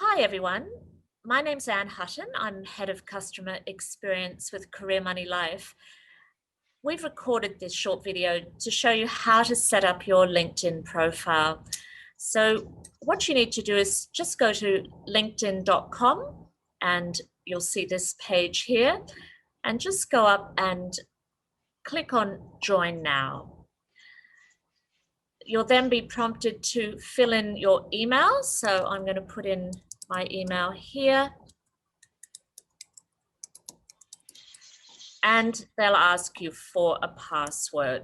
Hi, everyone. My name's Anne Hutton. I'm Head of Customer Experience with Career Money Life. We've recorded this short video to show you how to set up your LinkedIn profile. So what you need to do is just go to linkedin.com and you'll see this page here, and just go up and click on Join Now. You'll then be prompted to fill in your email. So I'm going to put in my email here. And they'll ask you for a password.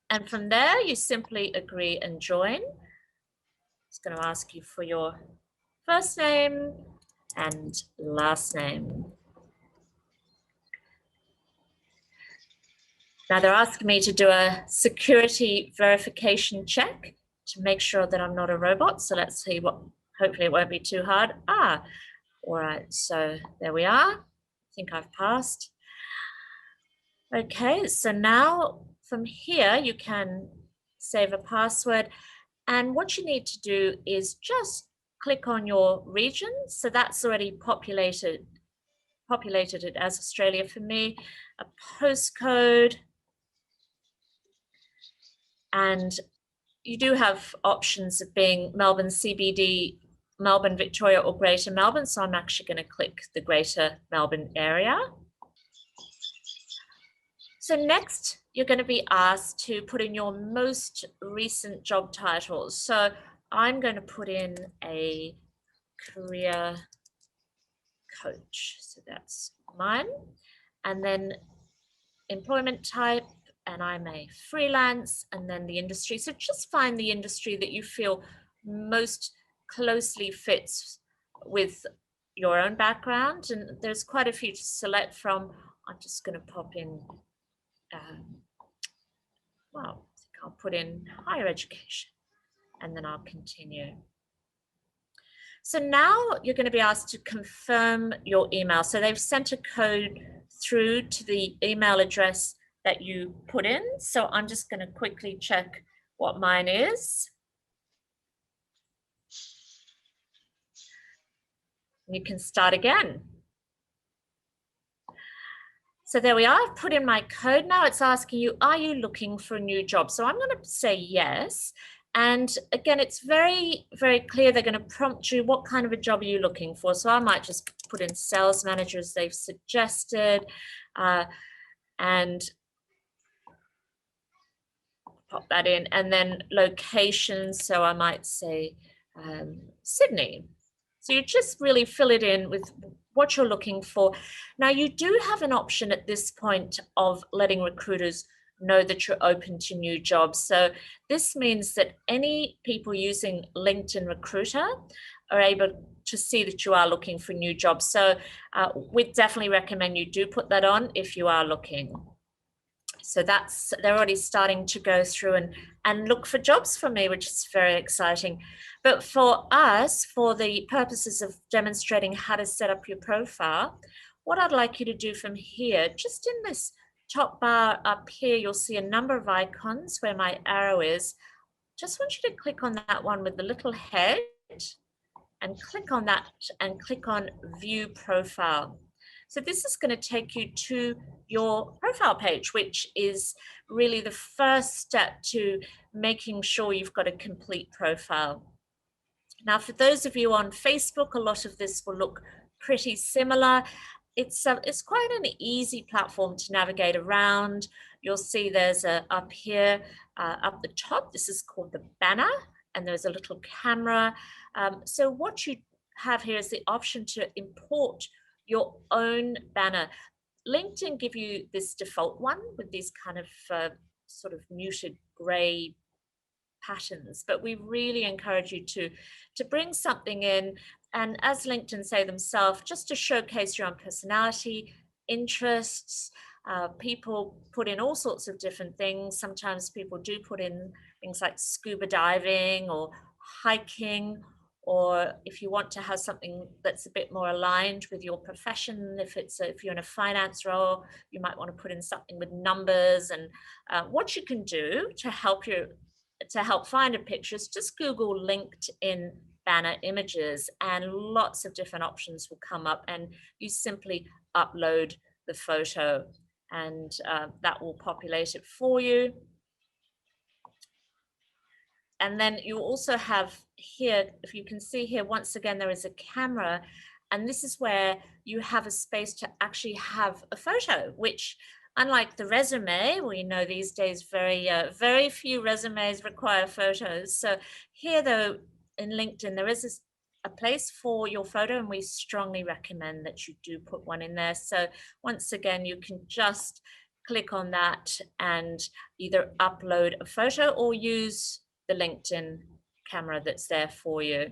And from there, you simply agree and join. It's going to ask you for your first name and last name. Now they're asking me to do a security verification check to make sure that I'm not a robot. So let's see what, hopefully it won't be too hard. All right, so there we are. I think I've passed. Okay, so now from here, you can save a password. And what you need to do is just click on your region. So that's already populated it as Australia for me, a postcode. And you do have options of being Melbourne CBD, Melbourne, Victoria, or Greater Melbourne. So I'm actually going to click the Greater Melbourne area. So next, you're going to be asked to put in your most recent job titles. So I'm going to put in a career coach. So that's mine. And then employment type, and I'm a freelance, and then the industry. So just find the industry that you feel most closely fits with your own background. And there's quite a few to select from. I'm just going to pop in, well, I think I'll put in higher education, and then I'll continue. So now you're going to be asked to confirm your email. So they've sent a code through to the email address that you put in. So I'm just going to quickly check what mine is. You can start again. So there we are. I've put in my code. Now it's asking you, are you looking for a new job? So I'm going to say yes. And again, it's very, very clear. They're going to prompt you, what kind of a job are you looking for? So I might just put in sales manager as they've suggested, and pop that in. And then location. So I might say Sydney. So you just really fill it in with what you're looking for. Now, you do have an option at this point of letting recruiters know that you're open to new jobs. So this means that any people using LinkedIn Recruiter are able to see that you are looking for new jobs. So we definitely recommend you do put that on if you are looking. So they're already starting to go through and look for jobs for me, which is very exciting. But for us, for the purposes of demonstrating how to set up your profile, what I'd like you to do from here, just in this top bar up here, you'll see a number of icons where my arrow is. Just want you to click on that one with the little head and click on that and click on View Profile. So this is going to take you to your profile page, which is really the first step to making sure you've got a complete profile. Now, for those of you on Facebook, a lot of this will look pretty similar. It's quite an easy platform to navigate around. You'll see there's up here, up the top, this is called the banner, and there's a little camera. So what you have here is the option to import your own banner. LinkedIn give you this default one with these kind of sort of muted gray patterns, but we really encourage you to bring something in, and as LinkedIn say themselves, just to showcase your own personality, interests. People put in all sorts of different things. Sometimes people do put in things like scuba diving or hiking, or if you want to have something that's a bit more aligned with your profession, if you're in a finance role, you might want to put in something with numbers. And what you can do to help you to help find a picture is just Google LinkedIn banner images, and lots of different options will come up, and you simply upload the photo, and that will populate it for you. And then you also have here, if you can see here, once again, there is a camera, and this is where you have a space to actually have a photo, which, unlike the resume, we know these days very few resumes require photos. So here, though, in LinkedIn, there is a place for your photo, and we strongly recommend that you do put one in there. So once again, you can just click on that and either upload a photo or use the LinkedIn camera that's there for you.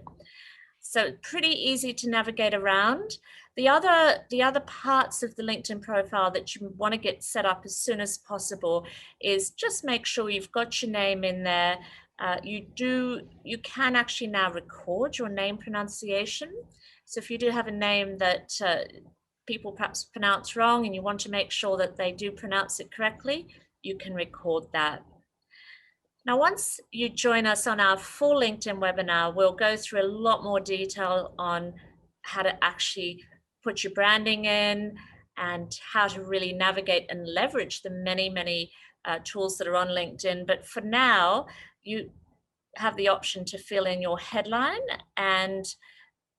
So pretty easy to navigate around. The other parts of the LinkedIn profile that you want to get set up as soon as possible is just make sure you've got your name in there. You can actually now record your name pronunciation. So if you do have a name that people perhaps pronounce wrong and you want to make sure that they do pronounce it correctly, you can record that. Now, once you join us on our full LinkedIn webinar, we'll go through a lot more detail on how to actually put your branding in and how to really navigate and leverage the many tools that are on LinkedIn. But for now, you have the option to fill in your headline. And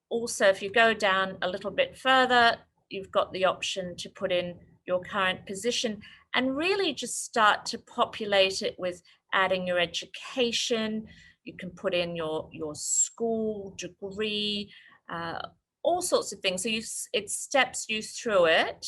also, if you go down a little bit further, you've got the option to put in your current position and really just start to populate it with adding your education. You can put in your school degree, all sorts of things. So it steps you through it.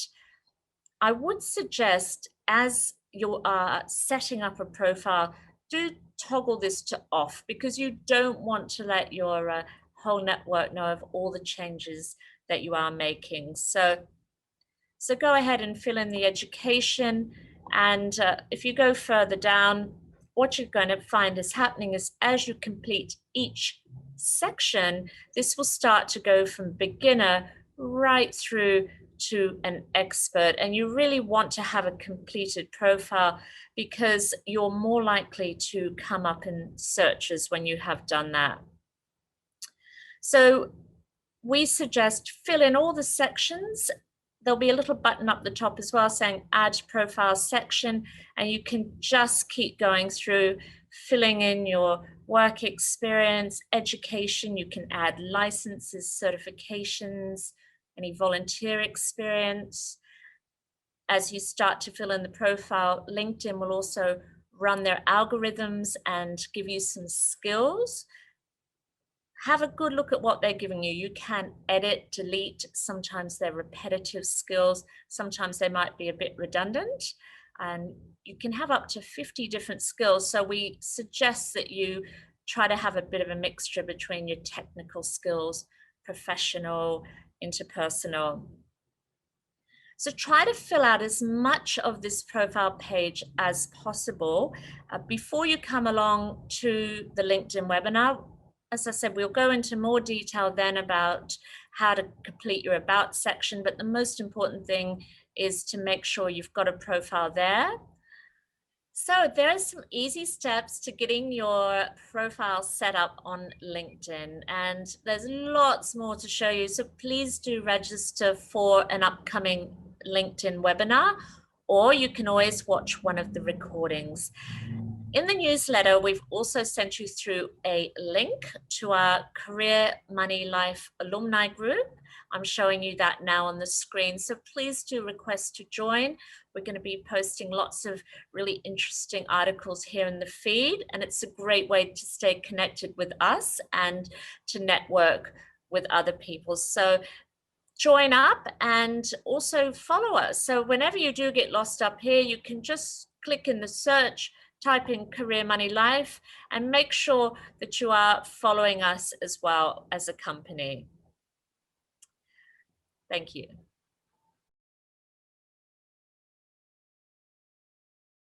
I would suggest, as you are setting up a profile, do toggle this to off, because you don't want to let your whole network know of all the changes that you are making. So go ahead and fill in the education. And if you go further down, what you're going to find is happening is, as you complete each section, this will start to go from beginner right through to an expert. And you really want to have a completed profile, because you're more likely to come up in searches when you have done that. So we suggest fill in all the sections. There'll be a little button up the top as well saying add profile section, and you can just keep going through filling in your work experience, education. You can add licenses, certifications, any volunteer experience. As you start to fill in the profile, LinkedIn will also run their algorithms and give you some skills. Have a good look at what they're giving you. You can edit, delete. Sometimes they're repetitive skills. Sometimes they might be a bit redundant. And you can have up to 50 different skills. So we suggest that you try to have a bit of a mixture between your technical skills, professional, interpersonal. So try to fill out as much of this profile page as possible before you come along to the LinkedIn webinar. As I said, we'll go into more detail then about how to complete your about section, but the most important thing is to make sure you've got a profile there. So there are some easy steps to getting your profile set up on LinkedIn, and there's lots more to show you. So please do register for an upcoming LinkedIn webinar, or you can always watch one of the recordings. In the newsletter, we've also sent you through a link to our Career Money Life alumni group. I'm showing you that now on the screen. So please do request to join. We're going to be posting lots of really interesting articles here in the feed, and it's a great way to stay connected with us and to network with other people. So join up and also follow us. So whenever you do get lost up here, you can just click in the search, type in Career Money Life, and make sure that you are following us as well as a company. Thank you.